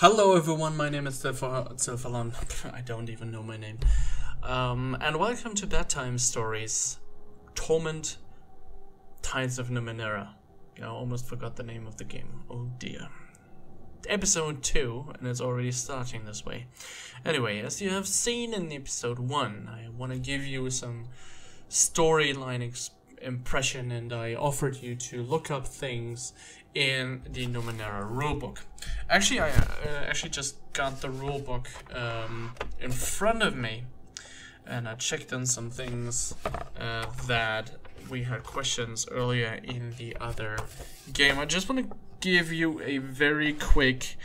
Hello everyone, my name is Silphalon. I don't even know my name. And welcome to Bedtime Stories. Torment, Tides of Numenera. I almost forgot the name of the game. Oh dear. Episode 2, and it's already starting this way. Anyway, as you have seen in episode 1, I want to give you some storyline impression, and I offered you to look up things in the Numenera rulebook. Actually, I actually just got the rulebook in front of me, and I checked on some things that we had questions earlier in the other game. I just want to give you a very quick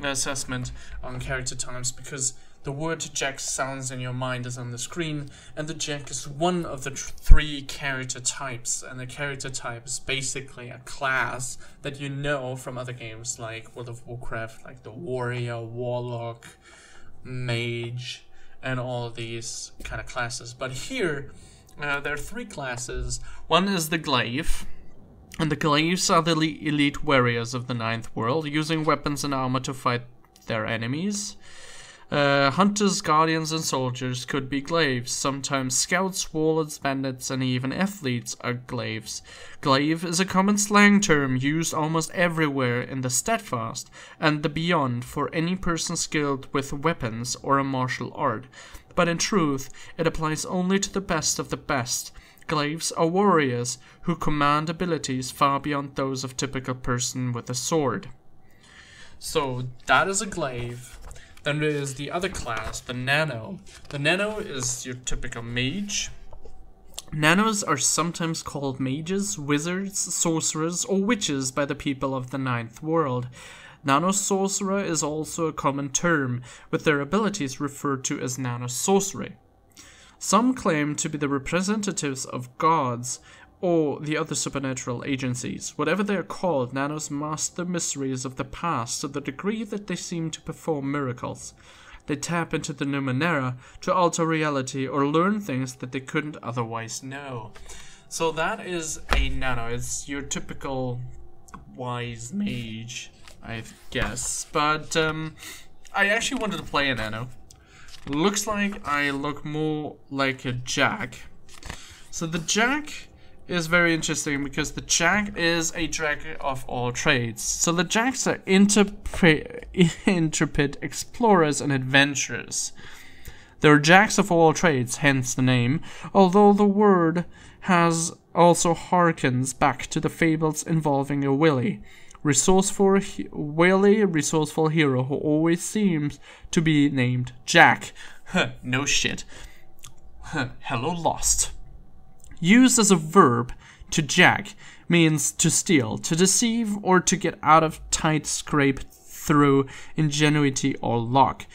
assessment on character types, because the word Jack sounds in your mind is on the screen, and the Jack is one of the three character types, and the character type is basically a class that you know from other games like World of Warcraft, like the Warrior, Warlock, Mage, and all these kind of classes. But here, there are three classes. One is the Glaive, and the Glaives are the elite warriors of the Ninth World, using weapons and armor to fight their enemies. Hunters, guardians, and soldiers could be glaives. Sometimes scouts, warlords, bandits, and even athletes are glaives. Glaive is a common slang term used almost everywhere in the Steadfast and the Beyond for any person skilled with weapons or a martial art, but in truth, it applies only to the best of the best. Glaives are warriors who command abilities far beyond those of typical person with a sword. So that is a glaive. Then there is the other class, the Nano. The Nano is your typical mage. Nanos are sometimes called mages, wizards, sorcerers, or witches by the people of the Ninth World. Nano Sorcerer is also a common term, with their abilities referred to as Nano Sorcery. Some claim to be the representatives of gods or the other supernatural agencies. Whatever they are called, Nanos master the mysteries of the past to the degree that they seem to perform miracles. They tap into the Numenera to alter reality or learn things that they couldn't otherwise know. So that is a Nano. It's your typical wise mage, I guess. But I actually wanted to play a Nano. Looks like I look more like a Jack. So the Jack is very interesting because the Jack is a jack of all trades. So the Jacks are intrepid explorers and adventurers. They are Jacks of all trades, hence the name, although the word has also harkens back to the fables involving a resourceful hero who always seems to be named Jack. No shit. Hello, Lost. Used as a verb, to jack means to steal, to deceive, or to get out of tight scrape through ingenuity or luck.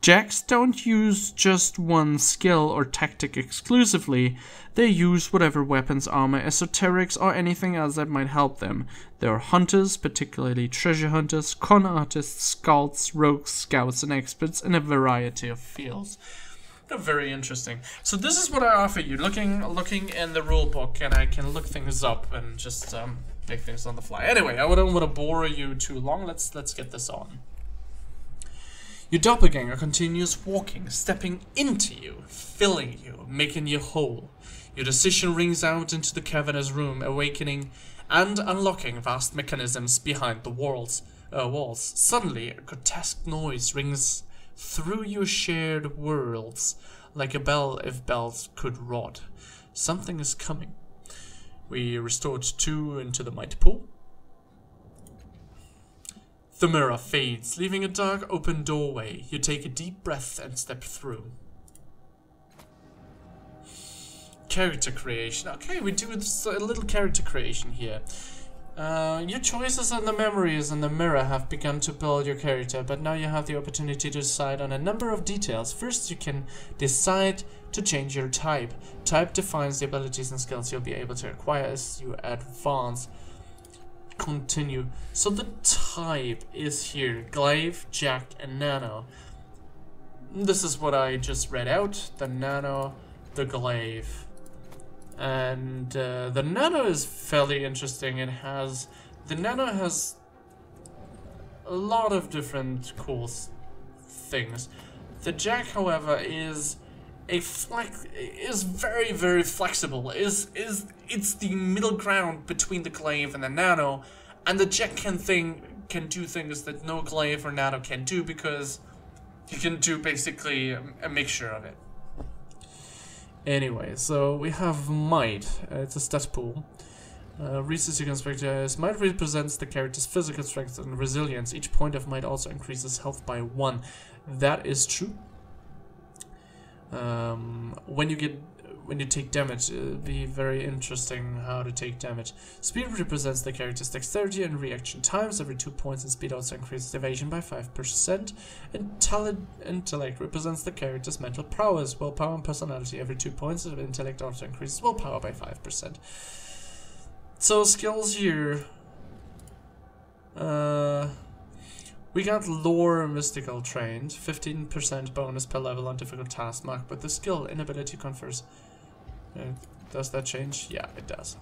Jacks don't use just one skill or tactic exclusively. They use whatever weapons, armor, esoterics, or anything else that might help them. There are hunters, particularly treasure hunters, con artists, scouts, rogues, scouts, and experts in a variety of fields. They're very interesting. So this is what I offer you. Looking in the rule book, and I can look things up and just make things on the fly. Anyway, I don't want to bore you too long. Let's get this on. Your doppelganger continues walking, stepping into you, filling you, making you whole. Your decision rings out into the cavernous room, awakening and unlocking vast mechanisms behind the walls. Suddenly, a grotesque noise rings through your shared worlds, like a bell if bells could rot. Something is coming. We restored 2 into the mighty pool. The mirror fades, leaving a dark open doorway. You take a deep breath and step through. Character creation. Okay, we do a little character creation here. Your choices and the memories in the mirror have begun to build your character, but now you have the opportunity to decide on a number of details. First, you can decide to change your type. Type defines the abilities and skills you'll be able to acquire as you advance. Continue. So the type is here: Glaive, Jack, and Nano. This is what I just read out. The Nano, the Glaive. And the Nano is fairly interesting. The Nano has a lot of different cool things. The jack, however, is very, very flexible. It's the middle ground between the glaive and the nano, and the jack can do things that no glaive or nano can do, because you can do basically a mixture of it. Anyway, so we have might. It's a stat pool. Resource you can expect. Might represents the character's physical strength and resilience. Each point of might also increases health by 1. That is true. When you take damage, it'll be very interesting how to take damage. Speed represents the character's dexterity and reaction times. Every 2 points, and speed also increases evasion by 5%. Intellect represents the character's mental prowess, willpower, and personality. Every 2 points, and intellect also increases willpower by 5%. So skills here. We got lore mystical trained, 15% bonus per level on difficult task mark, but the skill inability confers. Does that change? Yeah, it does.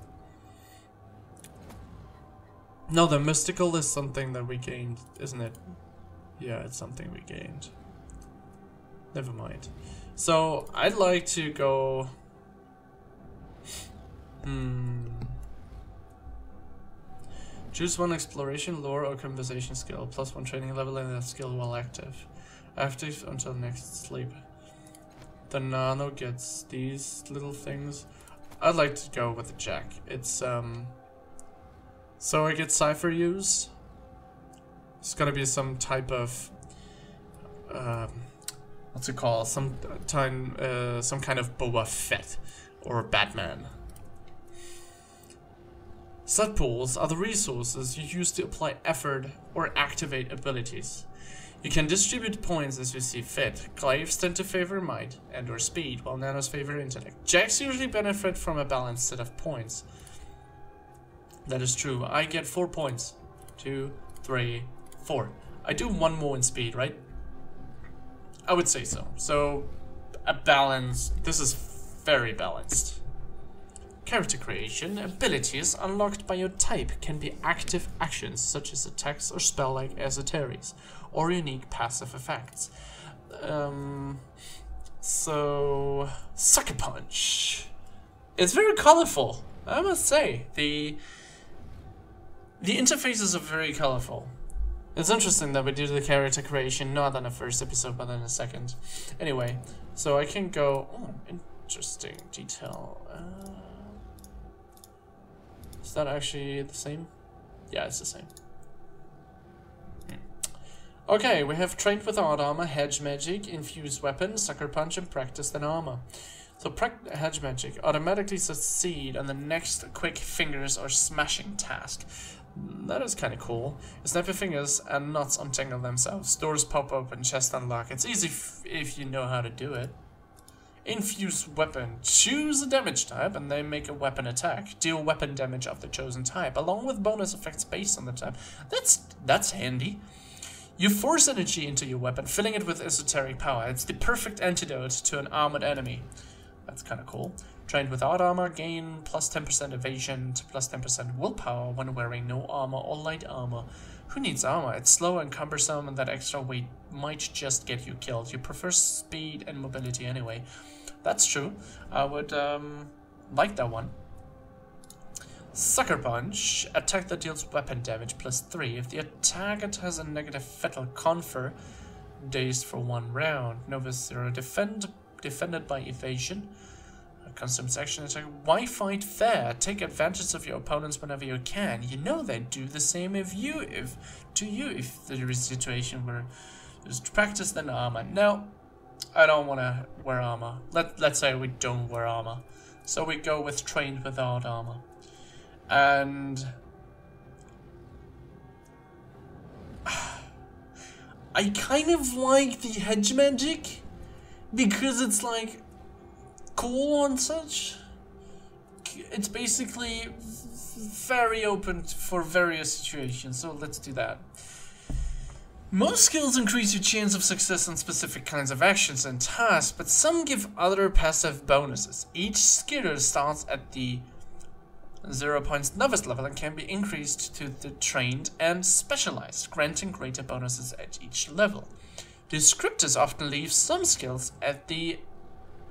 No, the mystical is something that we gained, isn't it? Yeah, it's something we gained. Never mind. So I'd like to go. Choose one exploration, lore, or conversation skill, plus 1 training level in that skill while active. Active until next sleep. The nano gets these little things. I'd like to go with the jack. It's so I get cipher use. It's gotta be some type of what's it called? Some kind of Boba Fett or Batman. Stat pools are the resources you use to apply effort or activate abilities. You can distribute points as you see fit. Glaives tend to favor might and or speed, while nanos favor intellect. Jacks usually benefit from a balanced set of points. That is true. I get 4 points. 2, 3, 4. I do 1 more in speed, right? I would say so. So, a balance. This is very balanced. Character creation. Abilities unlocked by your type can be active actions such as attacks or spell-like esoterics, or unique passive effects. So, Sucker Punch. It's very colorful, I must say. The interfaces are very colorful. It's interesting that we do the character creation not on the first episode, but in the second. Anyway, so I can go. Oh, interesting detail. Is that actually the same? Yeah, it's the same. Okay, we have trained with hard armor, hedge magic, infused weapon, sucker punch, and practiced in armor. So hedge magic automatically succeed on the next quick fingers or smashing task. That is kind of cool. You snap your fingers and knots untangle themselves. Doors pop open, chest unlock. It's easy if you know how to do it. Infused weapon. Choose a damage type and they make a weapon attack. Deal weapon damage of the chosen type, along with bonus effects based on the type. That's handy. You force energy into your weapon, filling it with esoteric power. It's the perfect antidote to an armored enemy. That's kind of cool. Trained with hard armor, gain plus 10% evasion to plus 10% willpower when wearing no armor or light armor. Who needs armor? It's slow and cumbersome, and that extra weight might just get you killed. You prefer speed and mobility anyway. That's true. I would like that one. Sucker Punch. Attack that deals weapon damage plus 3. If the target has a negative fatal confer, dazed for 1 round. Novice 0. Defended by evasion. Consumes action attack. Why fight fair? Take advantage of your opponents whenever you can. You know they'd do the same if there is a situation where there's practice than armor. No, I don't want to wear armor. Let's say we don't wear armor. So we go with trained without armor. And I kind of like the hedge magic because it's like cool and such. It's basically very open for various situations, so let's do that. Most skills increase your chance of success on specific kinds of actions and tasks, but some give other passive bonuses. Each skill starts at the 0 points novice level and can be increased to the trained and specialized, granting greater bonuses at each level. Descriptors often leave some skills at the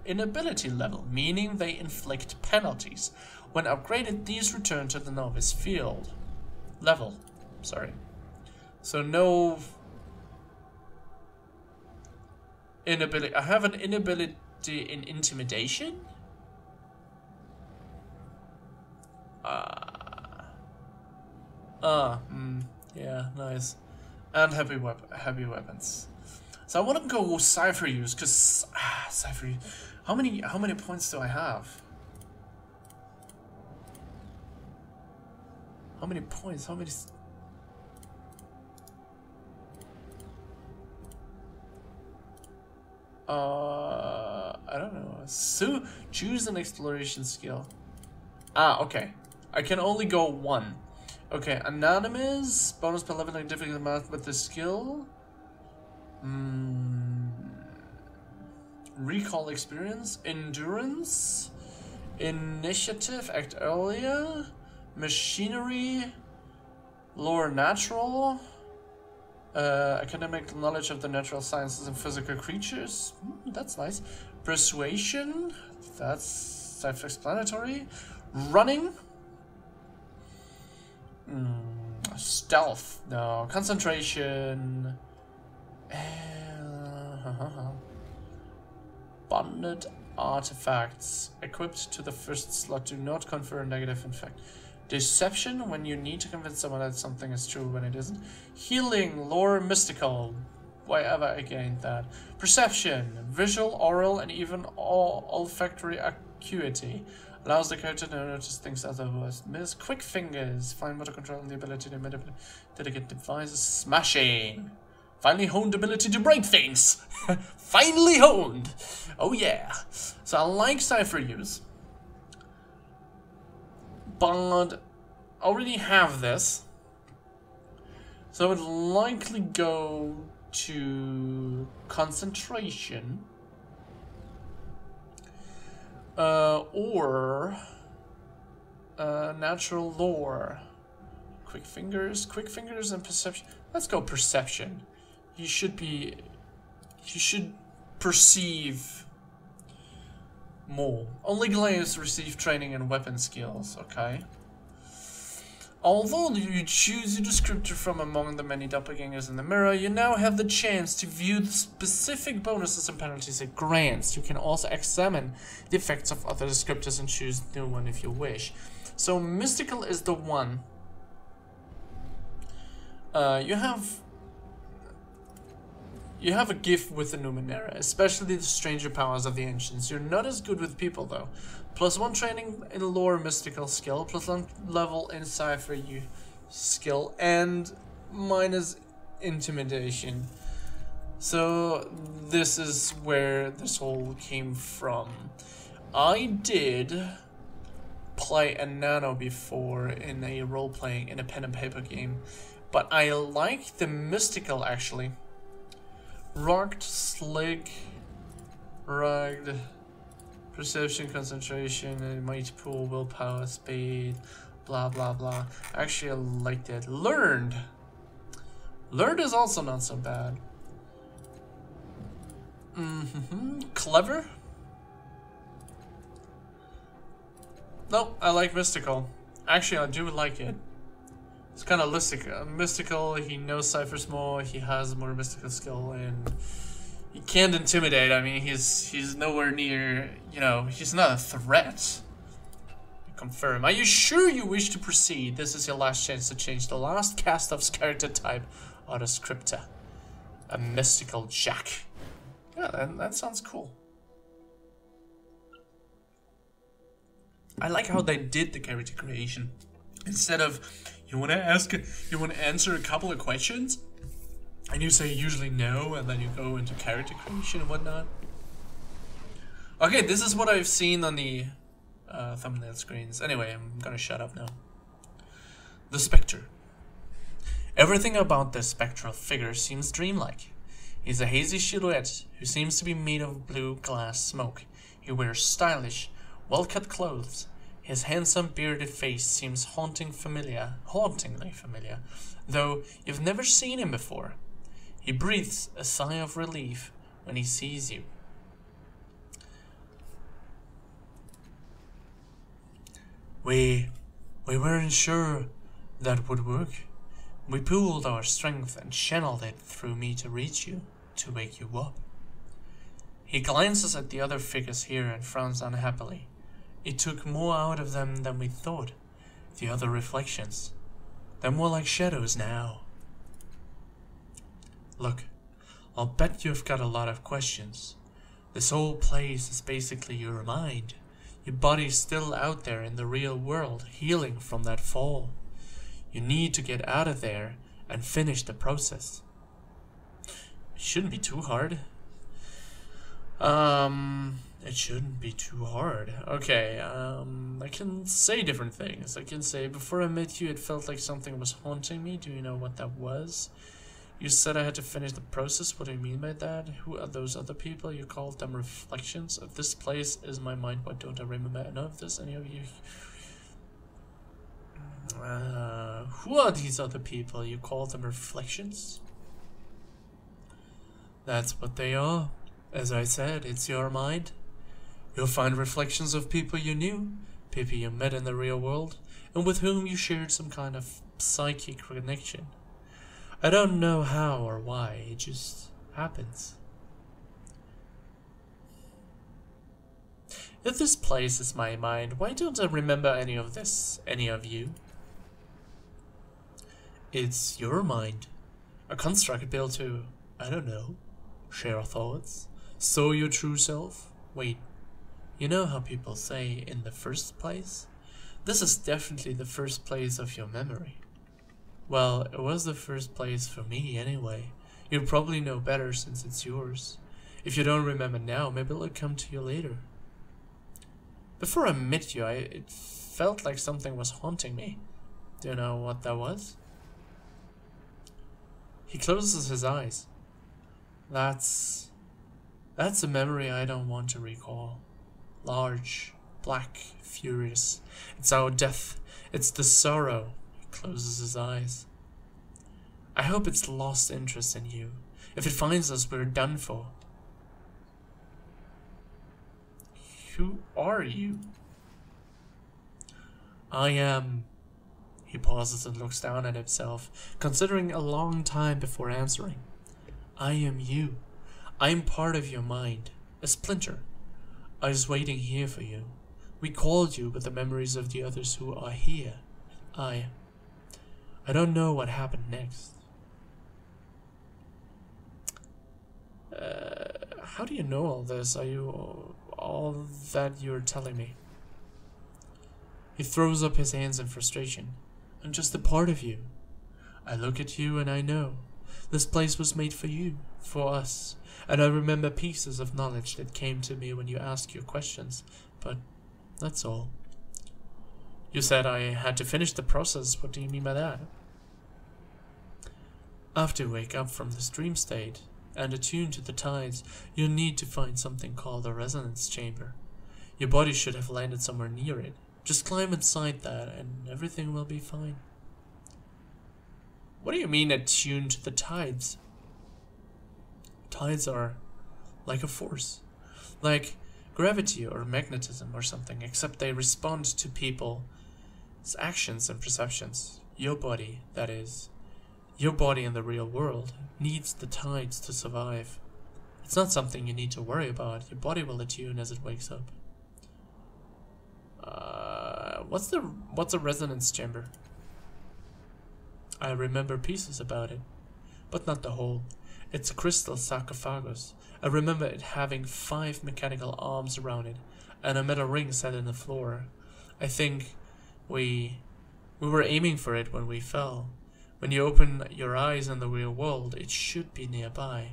inability level, meaning they inflict penalties. When upgraded, these return to the novice field level. Sorry. So no inability. I have an inability in intimidation. Yeah, nice. And heavy weapons. So I want to go Cypher use, cause Cypher use. How many points do I have? How many points? How many? I don't know. So choose an exploration skill. Okay. I can only go one. Okay, anonymous, bonus per level and difficult math with the skill. Recall experience, endurance, initiative, act earlier, machinery, lore natural, academic knowledge of the natural sciences and physical creatures. That's nice. Persuasion, that's self-explanatory. Running. Stealth, no. Concentration. Bonded artifacts equipped to the first slot do not confer a negative effect. Deception, when you need to convince someone that something is true when it isn't. Healing, lore, mystical. Why ever I gained that. Perception, visual, oral, and even olfactory acuity. Allows the character to notice things otherwise miss. Quick fingers, fine motor control, and the ability to manipulate delicate devices. Smashing, finally honed ability to break things. Finally honed. Oh yeah. So I like Cypher use, but I already have this, so I would likely go to concentration. Or natural lore. Quick fingers and perception. Let's go perception. You should perceive more. Only glaives receive training in weapon skills, okay? Although you choose a descriptor from among the many doppelgangers in the mirror, you now have the chance to view the specific bonuses and penalties it grants. You can also examine the effects of other descriptors and choose a new one if you wish. So mystical is the one. You have a gift with the Numenera, especially the stranger powers of the ancients. You're not as good with people though. +1 training in lore mystical skill, +1 level in Cypher skill, and minus intimidation. So this is where this all came from. I did play a nano before in a role-playing, in a pen and paper game, but I like the mystical actually. Rugged, slick, rugged, perception, concentration, might pool, willpower, speed, blah blah blah. Actually, I liked it. Learned is also not so bad. Clever. Nope, I like mystical. Actually, I do like it. It's kind of mystical. He knows ciphers more. He has more mystical skill, and he can't intimidate. I mean, he's nowhere near. You know, he's not a threat. Confirm. Are you sure you wish to proceed? This is your last chance to change the last cast of character type or descriptor. A mystical jack. Yeah, that sounds cool. I like how they did the character creation. Instead of you want to answer a couple of questions, and you say usually no, and then you go into character creation and whatnot. Okay, this is what I've seen on the thumbnail screens. Anyway, I'm gonna shut up now. The Spectre. Everything about this spectral figure seems dreamlike. He's a hazy silhouette who seems to be made of blue glass smoke. He wears stylish, well-cut clothes, His handsome bearded face seems hauntingly familiar, though you've never seen him before. He breathes a sigh of relief when he sees you. We weren't sure that would work. We pooled our strength and channeled it through me to reach you, to wake you up. He glances at the other figures here and frowns unhappily. It took more out of them than we thought. The other reflections. They're more like shadows now. Look, I'll bet you've got a lot of questions. This whole place is basically your mind. Your body's still out there in the real world, healing from that fall. You need to get out of there and finish the process. It shouldn't be too hard. It shouldn't be too hard. Okay, I can say different things. I can say, before I met you, it felt like something was haunting me. Do you know what that was? You said I had to finish the process. What do you mean by that? Who are those other people? You called them reflections. If this place is my mind, why don't I remember any of this? Any of you? Who are these other people? You call them reflections? That's what they are. As I said, it's your mind. You'll find reflections of people you knew, people you met in the real world, and with whom you shared some kind of psychic connection. I don't know how or why, it just happens. If this place is my mind, why don't I remember any of this, any of you? It's your mind. A construct built to, I don't know, share thoughts, sow your true self. Wait, you know how people say, in the first place? This is definitely the first place of your memory. Well, it was the first place for me anyway. You'll probably know better since it's yours. If you don't remember now, maybe it'll come to you later. Before I met you, it felt like something was haunting me. Do you know what that was? He closes his eyes. That's a memory I don't want to recall. Large, black, furious. It's our death. It's the sorrow. He closes his eyes. I hope it's lost interest in you. If it finds us, we're done for. Who are you? I am... He pauses and looks down at himself, considering a long time before answering. I am you. I am part of your mind, a splinter. I was waiting here for you. We called you with the memories of the others who are here. I don't know what happened next. How do you know all this? Are you all that you're telling me? He throws up his hands in frustration. I'm just a part of you. I look at you and I know. This place was made for you, for us. And I remember pieces of knowledge that came to me when you asked your questions. But that's all. You said I had to finish the process. What do you mean by that? After you wake up from this dream state and attune to the tides, you'll need to find something called a resonance chamber. Your body should have landed somewhere near it. Just climb inside that and everything will be fine. What do you mean attune to the tides? Tides are like a force. Like gravity or magnetism or something, except they respond to people's actions and perceptions. Your body, that is. Your body in the real world needs the tides to survive. It's not something you need to worry about. Your body will attune as it wakes up. What's a resonance chamber? I remember pieces about it, but not the whole. It's a crystal sarcophagus. I remember it having 5 mechanical arms around it, and a metal ring set in the floor. I think we were aiming for it when we fell. When you open your eyes in the real world, it should be nearby.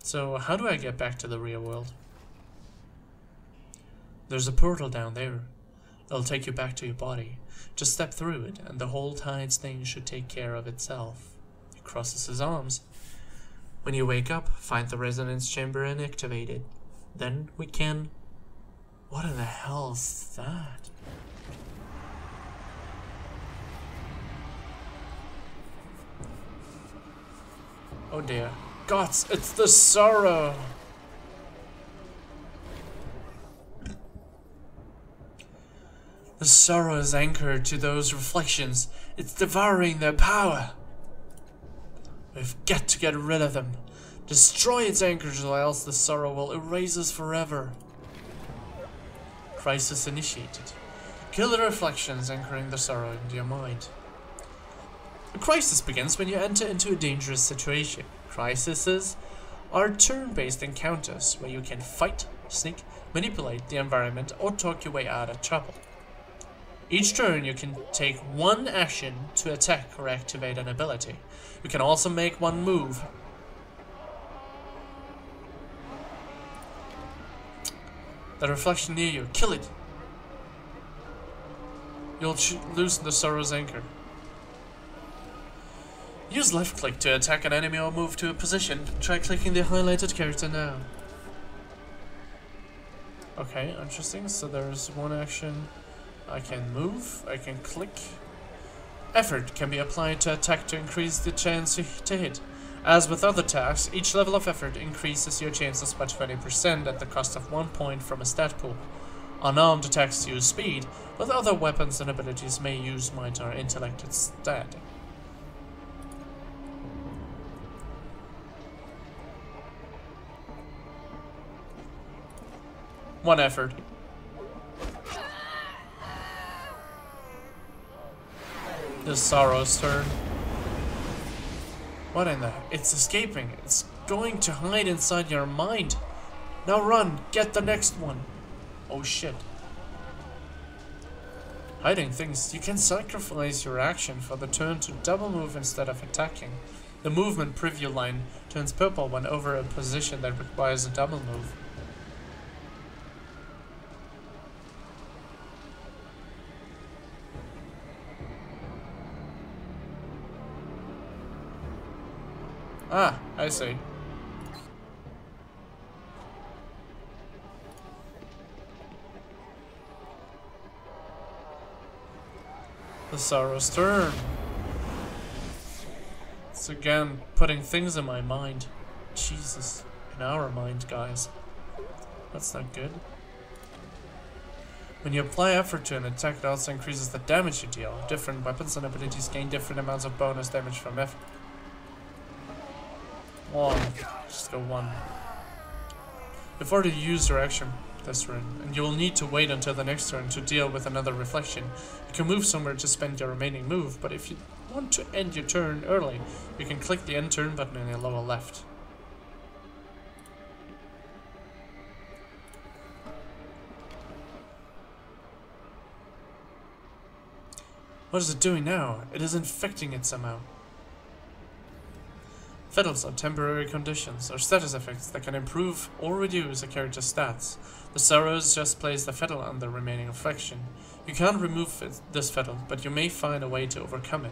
So how do I get back to the real world? There's a portal down there. It'll take you back to your body. Just step through it, and the whole tides thing should take care of itself. He crosses his arms. When you wake up, find the resonance chamber and activate it. Then we can What in the hell is that? Oh dear. Gods, it's the sorrow! The sorrow is anchored to those reflections. It's devouring their power. We've got to get rid of them. Destroy its anchors or else the sorrow will erase us forever. Crisis initiated. Kill the reflections anchoring the sorrow into your mind. A crisis begins when you enter into a dangerous situation. Crises are turn-based encounters where you can fight, sneak, manipulate the environment, or talk your way out of trouble. Each turn you can take one action to attack or activate an ability. You can also make one move. The reflection near you, kill it. You'll loosen the sorrow's anchor. Use left click to attack an enemy or move to a position. Try clicking the highlighted character now. Okay, interesting. So there's one action. I can move, I can click. Effort can be applied to attack to increase the chance to hit. As with other tasks, each level of effort increases your chances by 20% at the cost of 1 point from a stat pool. Unarmed attacks use speed, but other weapons and abilities may use might or intellect instead. One effort. The sorrow's turn. What in the? It's escaping. It's going to hide inside your mind. Now run. Get the next one. Oh shit. Hiding things. You can sacrifice your action for the turn to double move instead of attacking. The movement preview line turns purple when over a position that requires a double move. Ah, I see. The sorrow's turn. It's again putting things in my mind. Jesus. In our mind, guys. That's not good. When you apply effort to an attack, it also increases the damage you deal. Different weapons and abilities gain different amounts of bonus damage from effort. One. Just go one. You've already used your action this turn, and you will need to wait until the next turn to deal with another reflection. You can move somewhere to spend your remaining move, but if you want to end your turn early, you can click the end turn button in the lower left. What is it doing now? It is infecting it somehow. Fettles are temporary conditions or status effects that can improve or reduce a character's stats. The sorrows just place the fettle on the remaining reflection. You can't remove this fettle, but you may find a way to overcome it.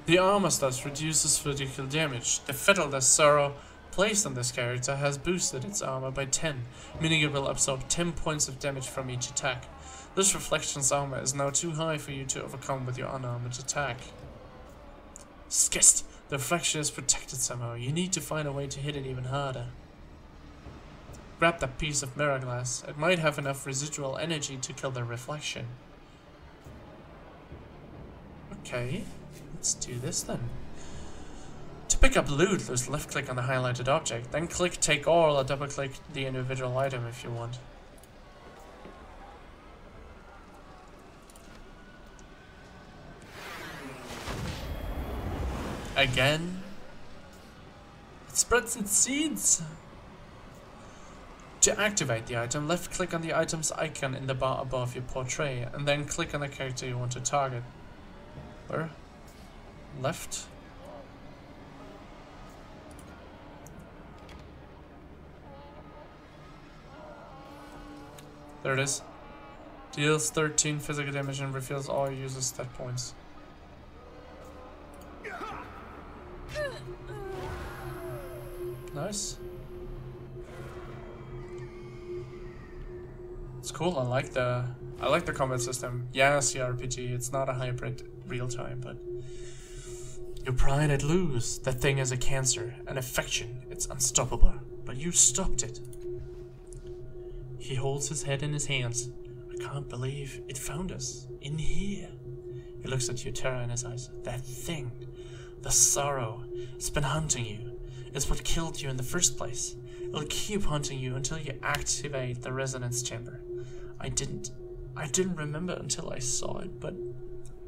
The armor stats reduces physical damage. The fettle that sorrow placed on this character has boosted its armor by 10, meaning it will absorb 10 points of damage from each attack. This reflection's armor is now too high for you to overcome with your unarmored attack. Skist! The reflection is protected somehow. You need to find a way to hit it even harder. Grab that piece of mirror glass. It might have enough residual energy to kill the reflection. Okay, let's do this then. To pick up loot, just left click on the highlighted object, then click take all or double click the individual item if you want. Again? It spreads its seeds! To activate the item, left click on the item's icon in the bar above your portrait, and then click on the character you want to target. Where? Left? There it is. Deals 13 physical damage and refills all users' stat points. Nice. It's cool. I like the combat system. Yeah, CRPG. It's not a hybrid real time, but your pride at lose. That thing is a cancer, an infection. It's unstoppable, but you stopped it. He holds his head in his hands. I can't believe it found us in here. He looks at you, terror in his eyes. That thing, the sorrow, it's been hunting you. It's what killed you in the first place. It'll keep hunting you until you activate the resonance chamber. I didn't remember until I saw it, but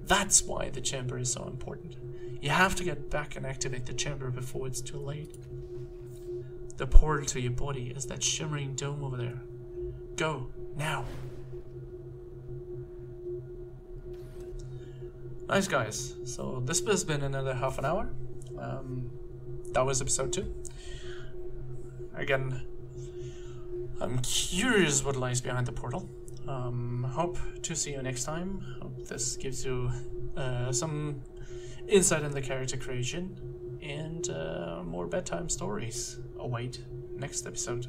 that's why the chamber is so important. You have to get back and activate the chamber before it's too late. The portal to your body is that shimmering dome over there. Go, now. Nice, guys. So this has been another half an hour. That was episode 2. Again, I'm curious what lies behind the portal. Hope to see you next time. Hope this gives you some insight in the character creation, and more bedtime stories await next episode.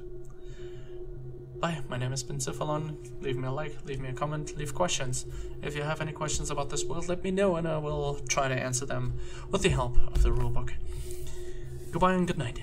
Bye, my name has been Sifalon. Leave me a like, leave me a comment, leave questions. If you have any questions about this world, let me know and I will try to answer them with the help of the rulebook. Goodbye and good night.